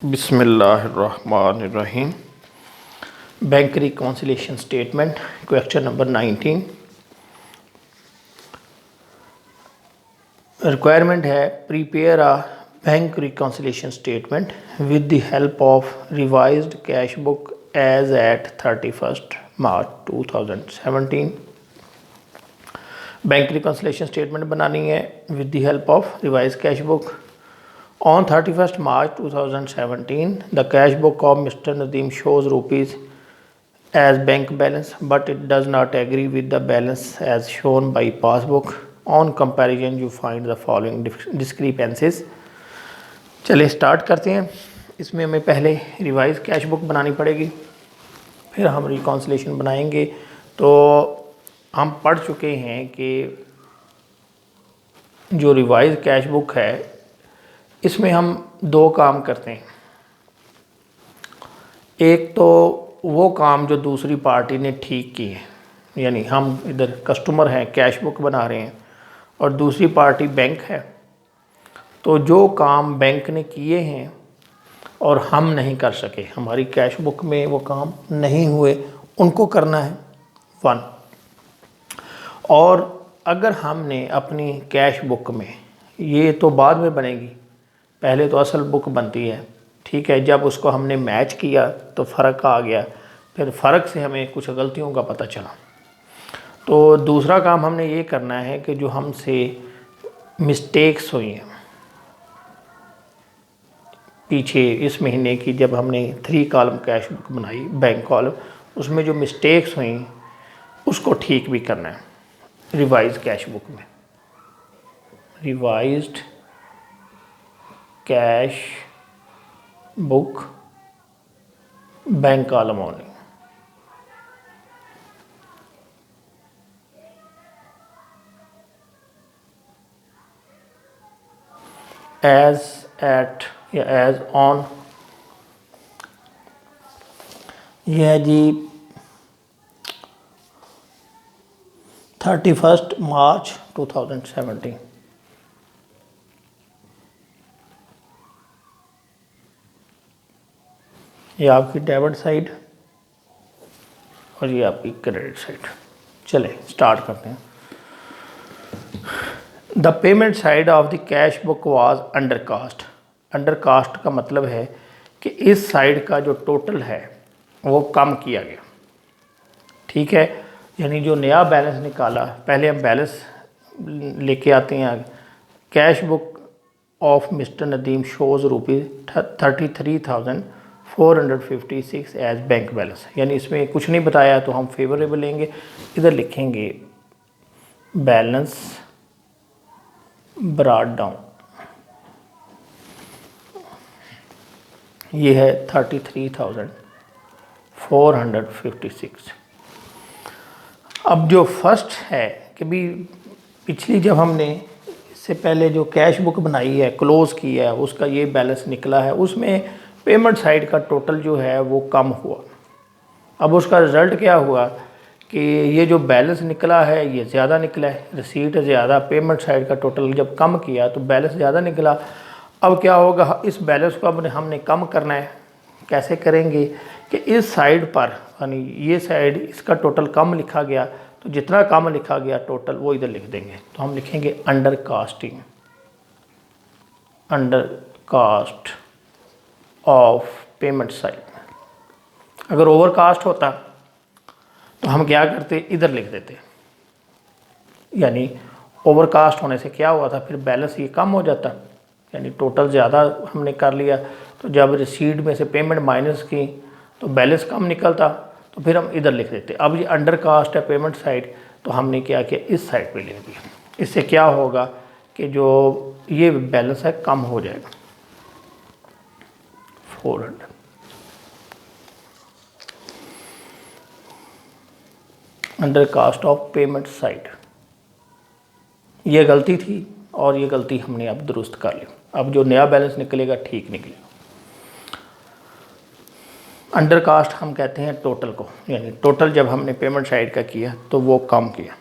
बिस्मिल्लाहिर्रहमानिर्रहीम। Bank reconciliation statement question number 19। Requirement है prepare a bank reconciliation statement with the help of revised cash book as at 31 March 2017। Bank reconciliation statement बनानी है with the help of revise cash book. On 31st March 2017, the cash book of Mr. Nadeem shows rupees as bank balance, but it does not agree with the balance as shown by passbook. On comparison, you find the following discrepancies. चलिए start करते हैं। इसमें हमें पहले revise cash book बनानी पड़ेगी, फिर हम रिकॉन्सिलेशन बनाएंगे। तो हम पढ़ चुके हैं कि जो रिवाइज कैश बुक है इसमें हम दो काम करते हैं। एक तो वो काम जो दूसरी पार्टी ने ठीक किए हैं, यानी हम इधर कस्टमर हैं, कैश बुक बना रहे हैं, और दूसरी पार्टी बैंक है। तो जो काम बैंक ने किए हैं और हम नहीं कर सके, हमारी कैश बुक में वो काम नहीं हुए, उनको करना है 1। और अगर हमने अपनी कैश बुक में, ये तो बाद में बनेगी, पहले तो असल बुक बनती है, ठीक है। जब उसको हमने मैच किया तो फ़र्क आ गया, फिर फ़र्क से हमें कुछ गलतियों का पता चला। तो दूसरा काम हमने ये करना है कि जो हमसे मिस्टेक्स हुई हैं पीछे इस महीने की, जब हमने 3 कॉलम कैश बुक बनाई, बैंक कॉलम, उसमें जो मिस्टेक्स हुई उसको ठीक भी करना है रिवाइज कैश बुक में। Revised cash book bank column only. As at या एज ऑन, यह है जी 31 मार्च 2017। ये आपकी डेबिट साइड और ये आपकी क्रेडिट साइड। चले स्टार्ट करते हैं। The payment side of the cash book was under cast. Under cast का मतलब है कि इस साइड का जो टोटल है वो कम किया गया, ठीक है। यानी जो नया बैलेंस निकाला, पहले हम बैलेंस लेके आते हैं। Cash book of mister Nadeem shows ₹33,456 as bank balance, यानी इसमें कुछ नहीं बताया तो हम फेवरेबल लेंगे। इधर लिखेंगे बैलेंस ब्रॉट डाउन, ये है 33,456। अब जो फर्स्ट है कि भी पिछली जब हमने इससे पहले जो कैश बुक बनाई है, क्लोज़ की है, उसका ये बैलेंस निकला है, उसमें पेमेंट साइड का टोटल जो है वो कम हुआ। अब उसका रिज़ल्ट क्या हुआ कि ये जो बैलेंस निकला है ये ज़्यादा निकला है, रिसीट ज़्यादा, पेमेंट साइड का टोटल जब कम किया तो बैलेंस ज़्यादा निकला। अब क्या होगा, इस बैलेंस को अब हमने कम करना है। कैसे करेंगे कि इस साइड पर, यानी ये साइड, इसका टोटल कम लिखा गया, तो जितना कम लिखा गया टोटल वो इधर लिख देंगे। तो हम लिखेंगे under casting, under cast of payment side. अगर ओवर कास्ट होता तो हम क्या करते, इधर लिख देते। यानी ओवर कास्ट होने से क्या हुआ था, फिर बैलेंस ये कम हो जाता, यानी टोटल ज़्यादा हमने कर लिया, तो जब रिसीट में से पेमेंट माइनस की तो बैलेंस कम निकलता, तो फिर हम इधर लिख देते। अब ये अंडर कास्ट है पेमेंट साइड, तो हमने क्या किया, इस साइड पे लिख दिया। इससे क्या होगा कि जो ये बैलेंस है कम हो जाएगा 400। Under cast of payment side, ये गलती थी और ये गलती हमने अब दुरुस्त कर ली। अब जो नया बैलेंस निकलेगा ठीक निकलेगा। अंडर कास्ट हम कहते हैं टोटल को, यानी टोटल जब हमने पेमेंट साइड का किया तो वो कम किया।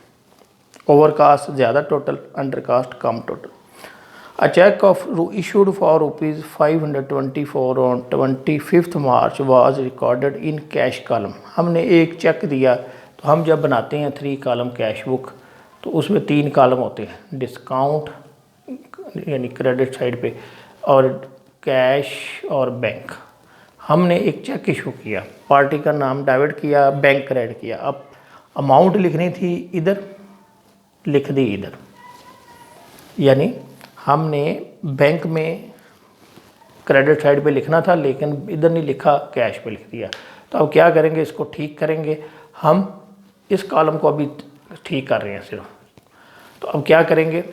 ओवर कास्ट ज़्यादा टोटल, अंडर कास्ट कम total. A check of issued for rupees 524 on 25th March was recorded in cash column। हमने एक चेक दिया, तो हम जब बनाते हैं 3 कॉलम कैश बुक, तो उसमें 3 कॉलम होते हैं, डिस्काउंट यानी क्रेडिट साइड पे, और कैश और बैंक। हमने एक चेक इशू किया, पार्टी का नाम डेबिट किया, बैंक क्रेडिट किया। अब अमाउंट लिखनी थी इधर, लिख दी इधर, यानी हमने बैंक में क्रेडिट साइड पे लिखना था लेकिन इधर नहीं लिखा, कैश पे लिख दिया। तो अब क्या करेंगे, इसको ठीक करेंगे। हम इस कॉलम को अभी ठीक कर रहे हैं सिर्फ। तो अब क्या करेंगे,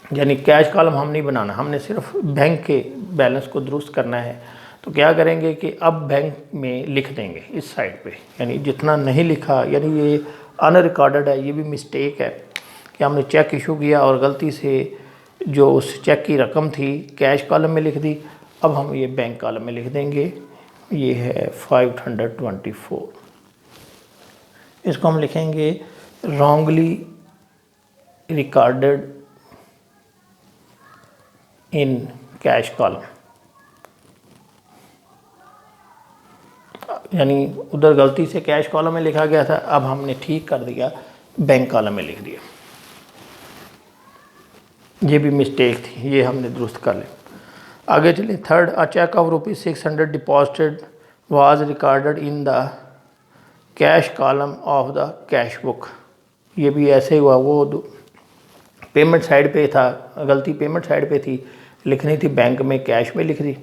यानी कैश कॉलम हम नहीं बनाना, हमने सिर्फ बैंक के बैलेंस को दुरुस्त करना है। तो क्या करेंगे कि अब बैंक में लिख देंगे इस साइड पे, यानी जितना नहीं लिखा, यानी ये अनरिकॉर्डेड है, ये भी मिस्टेक है कि हमने चेक इशू किया और गलती से जो उस चेक की रकम थी कैश कॉलम में लिख दी। अब हम ये बैंक कॉलम में लिख देंगे, ये है 524। इसको हम लिखेंगे wrongly recorded in cash column, यानी उधर गलती से कैश कॉलम में लिखा गया था, अब हमने ठीक कर दिया, बैंक कॉलम में लिख दिया। ये भी मिस्टेक थी, ये हमने दुरुस्त कर लिया। आगे चलिए, third, a cheque of ₹600 deposited was recorded in the cash column of the cash book. ये भी ऐसे हुआ, वो पेमेंट साइड पे था, गलती पेमेंट साइड पे थी, लिखनी थी बैंक में, कैश में लिख दी,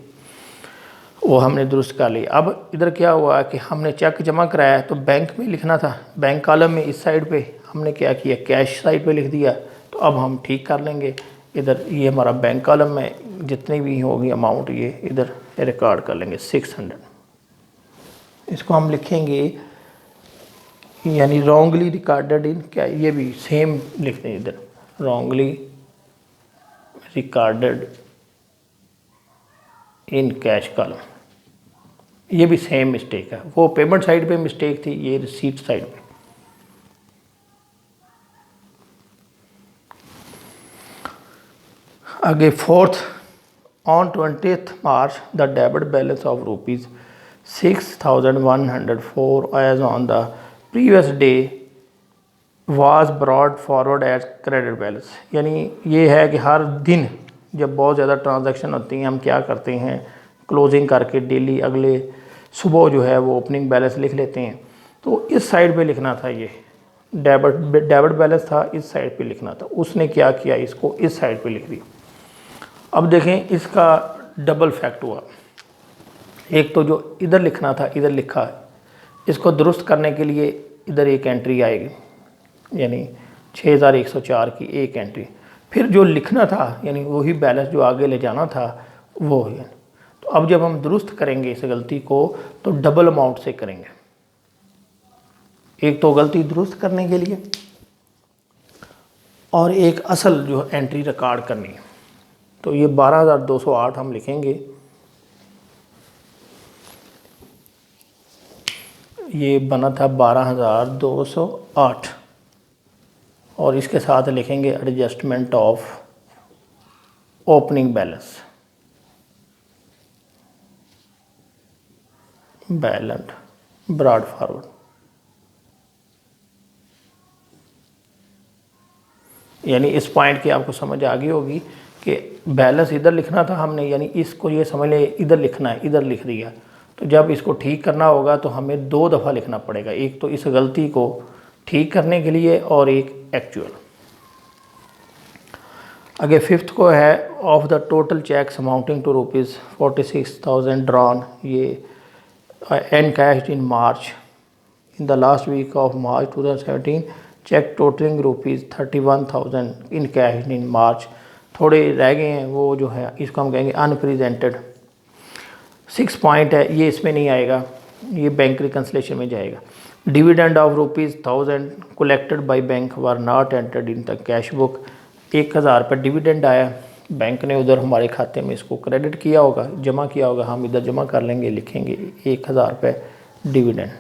वो हमने दुरुस्त कर ली। अब इधर क्या हुआ कि हमने चेक जमा कराया तो बैंक में लिखना था, बैंक कॉलम में इस साइड पे, हमने क्या किया, कैश साइड पे लिख दिया। तो अब हम ठीक कर लेंगे इधर, ये हमारा बैंक कॉलम में जितनी भी होगी अमाउंट, ये इधर रिकॉर्ड कर लेंगे 600। इसको हम लिखेंगे, यानी रॉन्गली रिकॉर्डेड इन क्या, ये भी सेम लिखते हैं इधर, wrongly recorded in cash column. ये भी सेम मिस्टेक है, वो पेमेंट साइड पे मिस्टेक थी, ये रिसीट साइड पे। आगे fourth, on 20th March the debit balance of ₹6,104 as on the previous day was brought forward as credit balance. यानी ये है कि हर दिन जब बहुत ज़्यादा ट्रांजैक्शन होती हैं, हम क्या करते हैं, क्लोजिंग करके डेली अगले सुबह जो है वो ओपनिंग बैलेंस लिख लेते हैं। तो इस साइड पे लिखना था, ये डेबिट बैलेंस था, इस साइड पे लिखना था। उसने क्या किया, इसको इस साइड पे लिख दिया। अब देखें, इसका डबल फैक्ट हुआ। एक तो जो इधर लिखना था इधर लिखा है, इसको दुरुस्त करने के लिए इधर एक एंट्री आएगी, यानी 6104 की एक एंट्री। फिर जो लिखना था, यानी वही बैलेंस जो आगे ले जाना था वो है। तो अब जब हम दुरुस्त करेंगे इस गलती को, तो डबल अमाउंट से करेंगे। एक तो गलती दुरुस्त करने के लिए और एक असल जो एंट्री रिकॉर्ड करनी है। तो ये 12,208 हम लिखेंगे, ये बना था 12,208, और इसके साथ लिखेंगे adjustment of opening balance, brought forward. यानी इस पॉइंट की आपको समझ आ गई होगी कि बैलेंस इधर लिखना था हमने, यानी इसको ये समझ ले इधर लिखना है, इधर लिख दिया। तो जब इसको ठीक करना होगा तो हमें 2 दफ़ा लिखना पड़ेगा, एक तो इस गलती को ठीक करने के लिए और एक एक्चुअल। आगे फिफ्थ को है, of the total cheques amounting to ₹46,000 drawn, ये encash in March in the last week of March 2017, cheque totalling ₹31,000 in cash in March. थोड़े रह गए हैं, वो जो है इसको हम कहेंगे अनप्रेजेंटेड। 6 पॉइंट है, ये इसमें नहीं आएगा, ये बैंक रिकन्सलेशन में जाएगा। Dividend of ₹1000 collected by bank were not entered in the cash book. 1000 रुपये डिविडेंड आया, बैंक ने उधर हमारे खाते में इसको क्रेडिट किया होगा, जमा किया होगा, हम इधर जमा कर लेंगे, लिखेंगे 1000 रुपये dividend.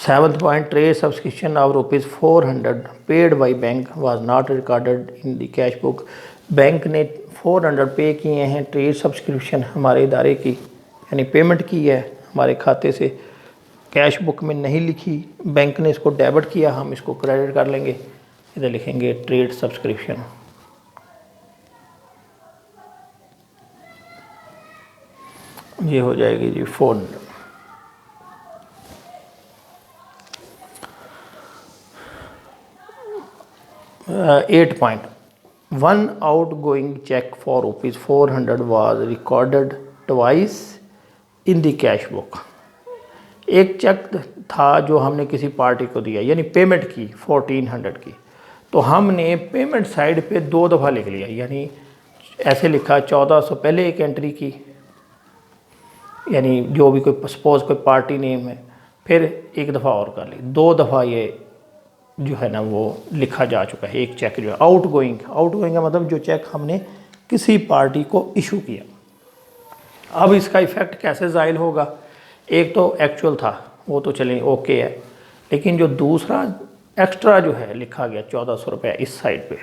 7th point, trade subscription of rupees 400 paid by bank was not recorded in the cash book. Bank ने 400 पे किए हैं ट्रेड सब्सक्रिप्शन हमारे इदारे की, यानी पेमेंट की है हमारे खाते से, कैश बुक में नहीं लिखी, बैंक ने इसको डेबिट किया, हम इसको क्रेडिट कर लेंगे। इधर लिखेंगे ट्रेड सब्सक्रिप्शन। ये हो जाएगी जी 400। 8 point, one outgoing check for rupees 400 was recorded twice in the cash book। एक चेक था जो हमने किसी पार्टी को दिया, यानी पेमेंट की 1400 की, तो हमने पेमेंट साइड पे 2 दफ़ा लिख लिया, यानी ऐसे लिखा 1400 पहले एक एंट्री की, यानी जो भी कोई सपोज कोई पार्टी नेम है, फिर एक दफ़ा और कर ली, 2 दफ़ा ये जो है ना वो लिखा जा चुका है। एक चेक जो है आउटगोइंग का मतलब जो चेक हमने किसी पार्टी को इशू किया। अब इसका इफ़ेक्ट कैसे ज़ाहिर होगा? एक तो एक्चुअल था वो तो चलें ओके है, लेकिन जो दूसरा एक्स्ट्रा जो है लिखा गया 1400 रुपये इस साइड पे,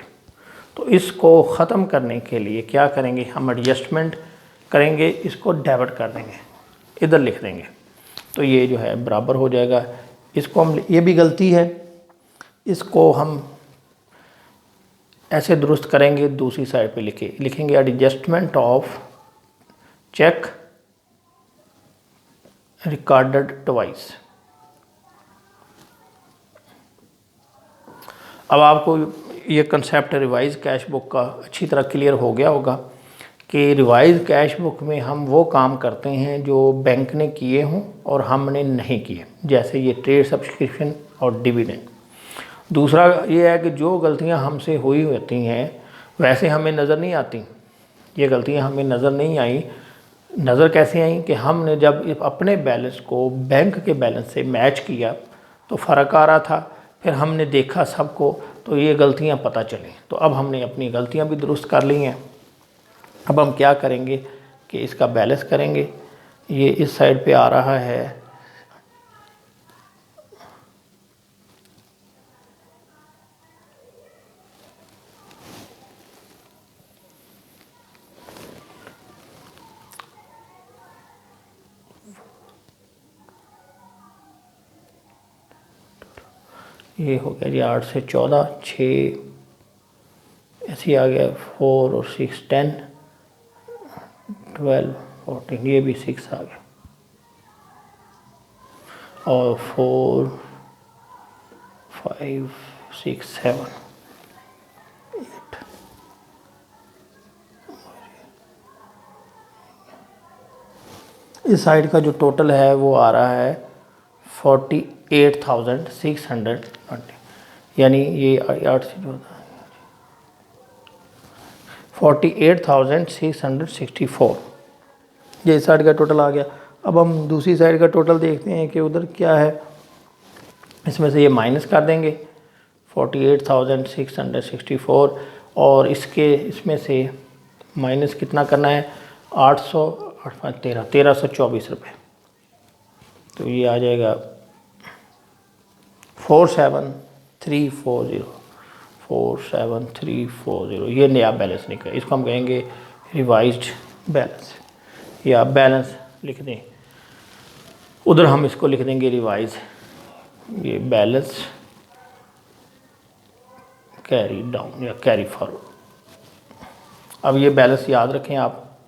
तो इसको ख़त्म करने के लिए क्या करेंगे, हम एडजस्टमेंट करेंगे, इसको डेबिट कर देंगे, इधर लिख देंगे, तो ये जो है बराबर हो जाएगा। इसको हम, ये भी गलती है, इसको हम ऐसे दुरुस्त करेंगे, दूसरी साइड पे लिखेंगे adjustment of cheque recorded twice. अब आपको ये कंसेप्ट रिवाइज कैश बुक का अच्छी तरह क्लियर हो गया होगा कि रिवाइज कैश बुक में हम वो काम करते हैं जो बैंक ने किए हों और हमने नहीं किए, जैसे ये ट्रेड सब्सक्रिप्शन और डिविडेंड। दूसरा ये है कि जो गलतियां हमसे हुई होती हैं वैसे हमें नज़र नहीं आती, ये गलतियां हमें नज़र नहीं आई। नज़र कैसे आई कि हमने जब अपने बैलेंस को बैंक के बैलेंस से मैच किया तो फ़र्क आ रहा था, फिर हमने देखा सबको, तो ये गलतियां पता चली, तो अब हमने अपनी गलतियां भी दुरुस्त कर ली हैं। अब हम क्या करेंगे कि इसका बैलेंस करेंगे, ये इस साइड पे आ रहा है, ये हो गया जी 8 से 14, 6 ऐसे आ गया, 4 और 6 10, 12 14, ये भी 6 आ गया, और 4 5 6 7 8। इस साइड का जो टोटल है वो आ रहा है 48,620, यानी ये 8 से जो 48,664, ये इस साइड का टोटल आ गया। अब हम दूसरी साइड का टोटल देखते हैं कि उधर क्या है, इसमें से ये माइनस कर देंगे 48,664, और इसमें से माइनस कितना करना है, 800 8 5 13 1324 रुपये, तो ये आ जाएगा 47340, 47340, ये नया बैलेंस निकला, इसको हम कहेंगे रिवाइज्ड बैलेंस, या बैलेंस लिख दें, उधर हम इसको लिख देंगे रिवाइज, ये बैलेंस कैरी डाउन या कैरी फॉरवर्ड। अब ये बैलेंस याद रखें आप,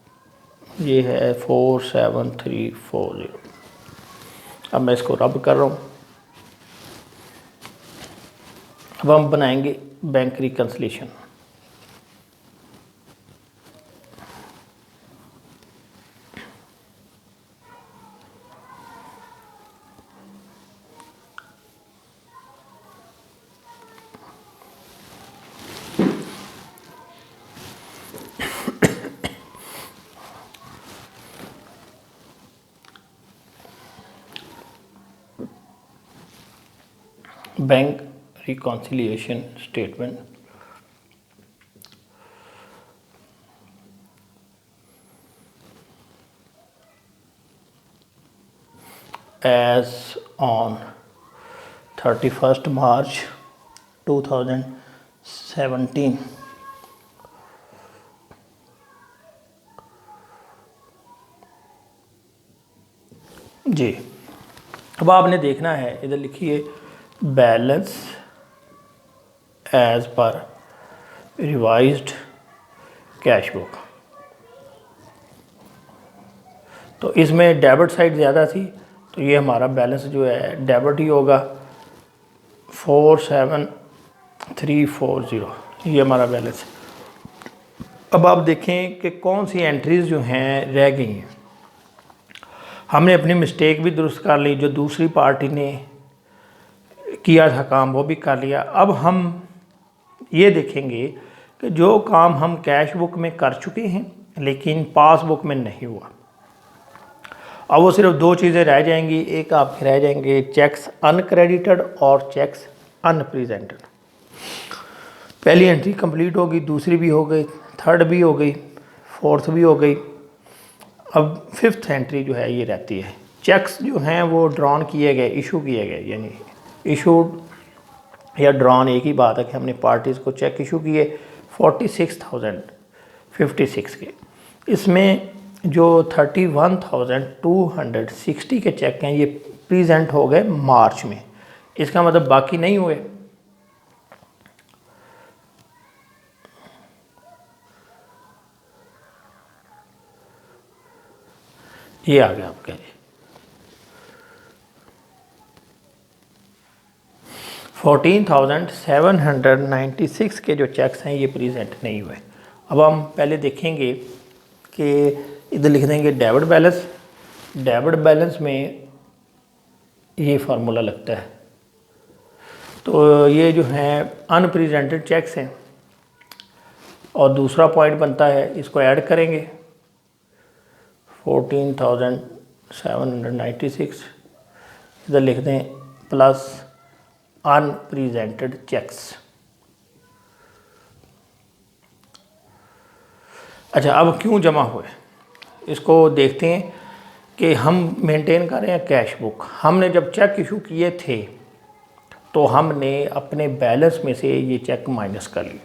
ये है 47340। अब मैं इसको रब कर रहा हूँ। अब हम बनाएंगे bank reconciliation. Bank reconciliation statement, as on 31 March 2017। जी, अब आपने देखना है, इधर लिखिए बैलेंस एज पर रिवाइज्ड कैश बुक। तो इसमें डेबिट साइड ज़्यादा थी, तो ये हमारा बैलेंस जो है डेबिट ही होगा 47340, ये हमारा बैलेंस है। अब आप देखें कि कौन सी एंट्रीज़ जो हैं रह गई हैं। हमने अपनी मिस्टेक भी दुरुस्त कर ली, जो दूसरी पार्टी ने किया था काम वो भी कर लिया। अब हम ये देखेंगे कि जो काम हम कैश बुक में कर चुके हैं लेकिन पासबुक में नहीं हुआ, अब वो सिर्फ दो चीज़ें रह जाएंगी। एक आपके रह जाएंगे चेक्स अनक्रेडिटेड और चेक्स अनप्रेजेंटेड। पहली एंट्री कंप्लीट होगी, दूसरी भी हो गई, थर्ड भी हो गई, फोर्थ भी हो गई। अब फिफ्थ एंट्री जो है ये रहती है। चेक्स जो हैं वो ड्रॉन किए गए, इशू किए गए, यानी इशूड या ड्रॉन एक ही बात है कि हमने पार्टीज़ को चेक इशू किए 46,056 के। इसमें जो 31,260 के चेक हैं ये प्रेजेंट हो गए मार्च में। इसका मतलब बाकी नहीं हुए। ये आ गया आपका 14,796 के जो चेक्स हैं ये प्रेजेंट नहीं हुए। अब हम पहले देखेंगे कि इधर लिख देंगे डेबिट बैलेंस। डेबिट बैलेंस में ये फार्मूला लगता है, तो ये जो हैं अनप्रेजेंटेड चेक्स हैं और दूसरा पॉइंट बनता है, इसको ऐड करेंगे 14,796, इधर लिख दें प्लस अनप्रेजेंटेड चेक्स। अच्छा, अब क्यों जमा हुए इसको देखते हैं कि हम मेंटेन कर रहे हैं कैश बुक। हमने जब चेक इशू किए थे तो हमने अपने बैलेंस में से ये चेक माइनस कर लिए।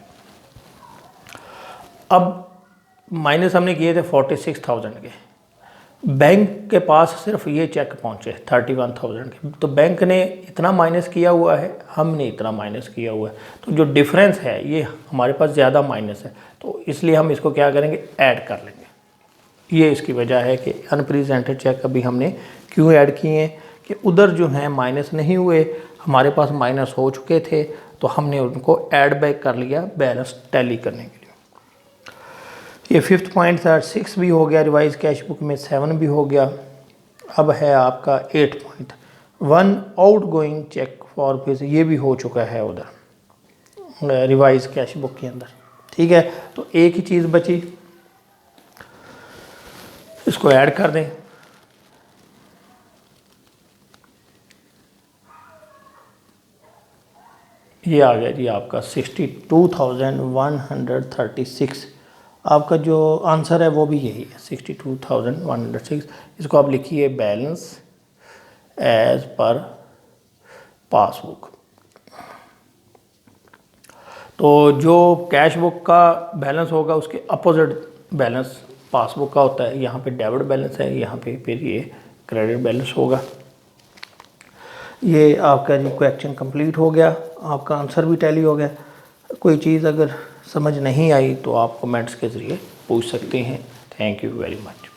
अब माइनस हमने किए थे 46,000 के, बैंक के पास सिर्फ ये चेक पहुँचे 31,000 के, तो बैंक ने इतना माइनस किया हुआ है, हमने इतना माइनस किया हुआ है, तो जो डिफरेंस है ये हमारे पास ज़्यादा माइनस है, तो इसलिए हम इसको क्या करेंगे, ऐड कर लेंगे। ये इसकी वजह है कि अनप्रेजेंटेड चेक अभी हमने क्यों ऐड किए हैं कि उधर जो हैं माइनस नहीं हुए, हमारे पास माइनस हो चुके थे, तो हमने उनको ऐड बैक कर लिया बैलेंस टैली करने के लिए। ये फिफ्थ पॉइंट था, 6 भी हो गया, रिवाइज कैश बुक में 7 भी हो गया। अब है आपका 8 point, 1 outgoing cheque for fees, ये भी हो चुका है उधर रिवाइज कैश बुक के अंदर। ठीक है, तो एक ही चीज़ बची, इसको ऐड कर दें। ये आ गया जी आपका 62,136। आपका जो आंसर है वो भी यही है 62,106। इसको आप लिखिए बैलेंस एज पर पासबुक। तो जो कैश बुक का बैलेंस होगा उसके अपोजिट बैलेंस पासबुक का होता है। यहाँ पे डेबिट बैलेंस है, यहाँ पे फिर ये क्रेडिट बैलेंस होगा। ये आपका जी क्वेश्चन कंप्लीट हो गया, आपका आंसर भी टैली हो गया। कोई चीज़ अगर समझ नहीं आई तो आप कमेंट्स के ज़रिए पूछ सकते हैं। Thank you very much.